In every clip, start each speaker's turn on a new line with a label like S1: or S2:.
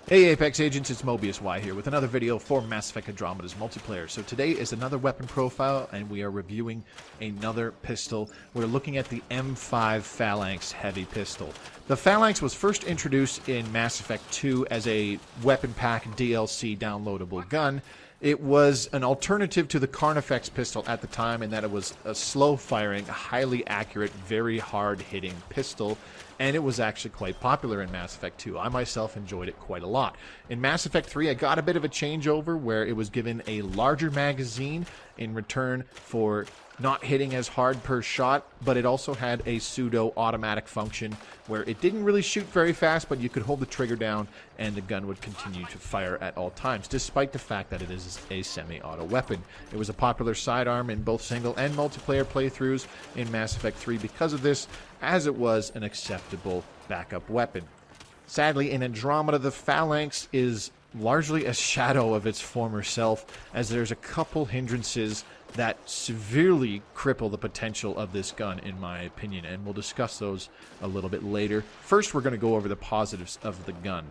S1: Hey Apex Agents, it's Mobius Y here with another video for Mass Effect Andromeda's multiplayer. So today is another weapon profile and we are reviewing another pistol. We're looking at the M5 Phalanx heavy pistol. The Phalanx was first introduced in Mass Effect 2 as a weapon pack DLC downloadable gun. It was an alternative to the Carnifex pistol at the time in that it was a slow-firing, highly accurate, very hard-hitting pistol, and it was actually quite popular in Mass Effect 2. I myself enjoyed it quite a lot. In Mass Effect 3, I got a bit of a changeover where it was given a larger magazine in return for not hitting as hard per shot, but it also had a pseudo-automatic function where it didn't really shoot very fast, but you could hold the trigger down and the gun would continue to fire at all times, despite the fact that it is a semi-auto weapon. It was a popular sidearm in both single and multiplayer playthroughs in Mass Effect 3 because of this, as it was an acceptable backup weapon. Sadly, in Andromeda, the Phalanx is largely a shadow of its former self, as there's a couple hindrances that severely cripple the potential of this gun, in my opinion, and we'll discuss those a little bit later. First, we're going to go over the positives of the gun.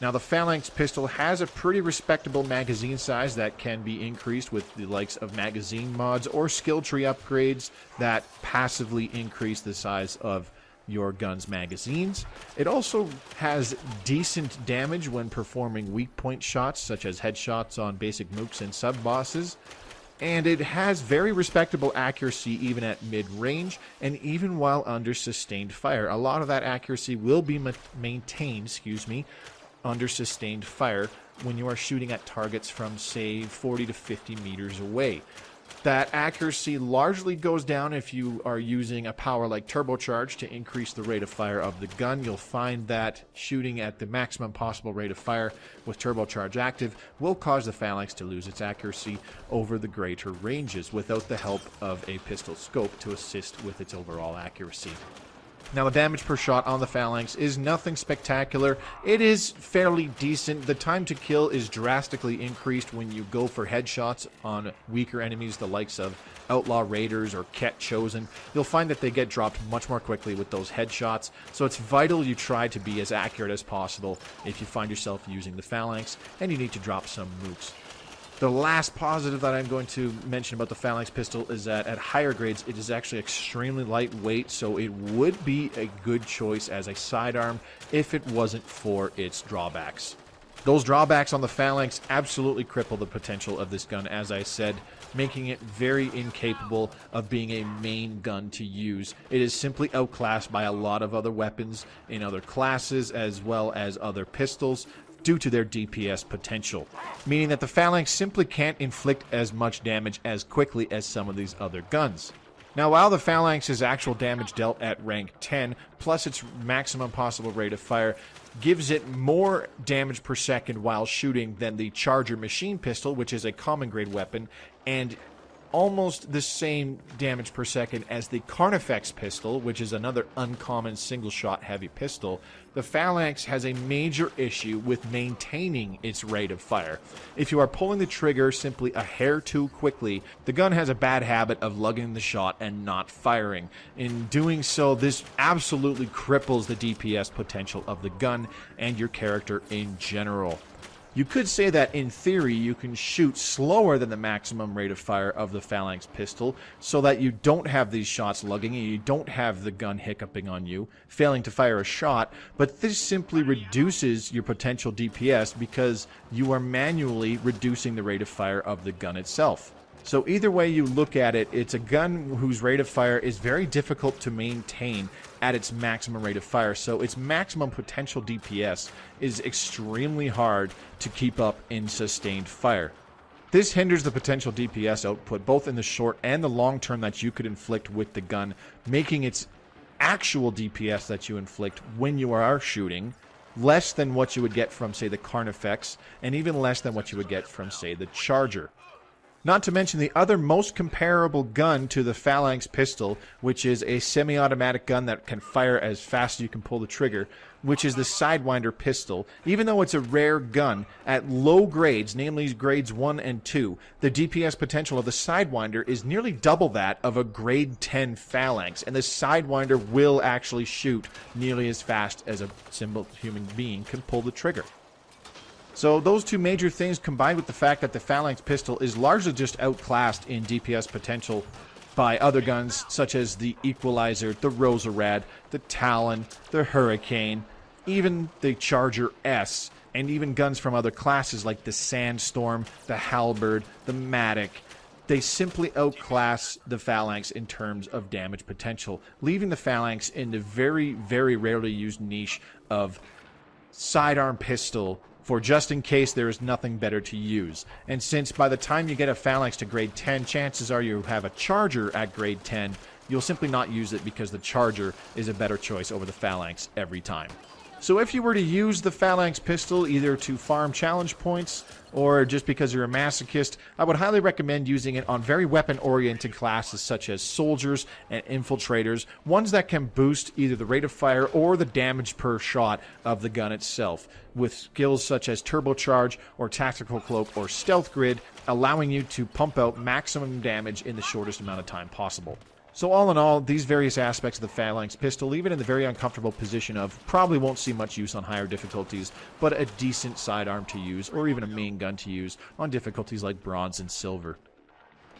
S1: Now, the Phalanx pistol has a pretty respectable magazine size that can be increased with the likes of magazine mods or skill tree upgrades that passively increase the size of your gun's magazines. It also has decent damage when performing weak point shots, such as headshots on basic mooks and sub-bosses. And it has very respectable accuracy even at mid-range and even while under sustained fire. A lot of that accuracy will be maintained, under sustained fire when you are shooting at targets from, say, 40 to 50 meters away. That accuracy largely goes down if you are using a power like turbocharge to increase the rate of fire of the gun. You'll find that shooting at the maximum possible rate of fire with turbocharge active will cause the Phalanx to lose its accuracy over the greater ranges without the help of a pistol scope to assist with its overall accuracy. Now, the damage per shot on the Phalanx is nothing spectacular. It is fairly decent. The time to kill is drastically increased when you go for headshots on weaker enemies, the likes of Outlaw Raiders or Ket Chosen. You'll find that they get dropped much more quickly with those headshots, so it's vital you try to be as accurate as possible if you find yourself using the Phalanx, and you need to drop some mooks. The last positive that I'm going to mention about the Phalanx pistol is that at higher grades, it is actually extremely lightweight, so it would be a good choice as a sidearm if it wasn't for its drawbacks. Those drawbacks on the Phalanx absolutely cripple the potential of this gun, as I said, making it very incapable of being a main gun to use. It is simply outclassed by a lot of other weapons in other classes as well as other pistols, due to their DPS potential, meaning that the Phalanx simply can't inflict as much damage as quickly as some of these other guns. Now, while the Phalanx's actual damage dealt at rank 10, plus its maximum possible rate of fire, gives it more damage per second while shooting than the Charger machine pistol, which is a common grade weapon, and almost the same damage per second as the Carnifex pistol, which is another uncommon single-shot heavy pistol. The Phalanx has a major issue with maintaining its rate of fire. If you are pulling the trigger simply a hair too quickly, the gun has a bad habit of lugging the shot and not firing. In doing so, this absolutely cripples the DPS potential of the gun and your character in general. You could say that, in theory, you can shoot slower than the maximum rate of fire of the Phalanx pistol so that you don't have these shots lugging and you don't have the gun hiccuping on you, failing to fire a shot, but this simply reduces your potential DPS because you are manually reducing the rate of fire of the gun itself. So either way you look at it, it's a gun whose rate of fire is very difficult to maintain at its maximum rate of fire, so its maximum potential DPS is extremely hard to keep up in sustained fire. This hinders the potential DPS output both in the short and the long term that you could inflict with the gun, making its actual DPS that you inflict when you are shooting less than what you would get from, say, the Carnifex, and even less than what you would get from, say, the Charger. Not to mention the other most comparable gun to the Phalanx pistol, which is a semi-automatic gun that can fire as fast as you can pull the trigger, which is the Sidewinder pistol. Even though it's a rare gun, at low grades, namely grades 1 and 2, the DPS potential of the Sidewinder is nearly double that of a grade 10 Phalanx, and the Sidewinder will actually shoot nearly as fast as a simple human being can pull the trigger. So those two major things, combined with the fact that the Phalanx pistol is largely just outclassed in DPS potential by other guns such as the Equalizer, the Roserad, the Talon, the Hurricane, even the Charger S, and even guns from other classes like the Sandstorm, the Halberd, the Matic. They simply outclass the Phalanx in terms of damage potential, leaving the Phalanx in the very, very rarely used niche of sidearm pistol for just in case there is nothing better to use. And since by the time you get a Phalanx to grade 10, chances are you have a Charger at grade 10, you'll simply not use it because the Charger is a better choice over the Phalanx every time. So if you were to use the Phalanx pistol either to farm challenge points or just because you're a masochist, I would highly recommend using it on very weapon-oriented classes such as soldiers and infiltrators, ones that can boost either the rate of fire or the damage per shot of the gun itself, with skills such as turbocharge or tactical cloak or stealth grid, allowing you to pump out maximum damage in the shortest amount of time possible. So all in all, these various aspects of the Phalanx pistol leave it in the very uncomfortable position of probably won't see much use on higher difficulties, but a decent sidearm to use, or even a main gun to use, on difficulties like Bronze and Silver.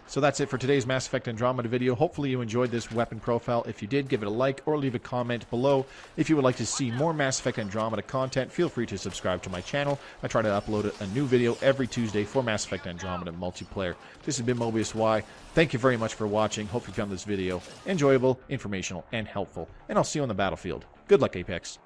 S1: So that's it for today's Mass Effect Andromeda video. Hopefully you enjoyed this weapon profile. If you did, give it a like or leave a comment below. If you would like to see more Mass Effect Andromeda content, feel free to subscribe to my channel. I try to upload a new video every Tuesday for Mass Effect Andromeda multiplayer. This has been Mobius Y. Thank you very much for watching. Hope you found this video enjoyable, informational, and helpful. And I'll see you on the battlefield. Good luck, Apex.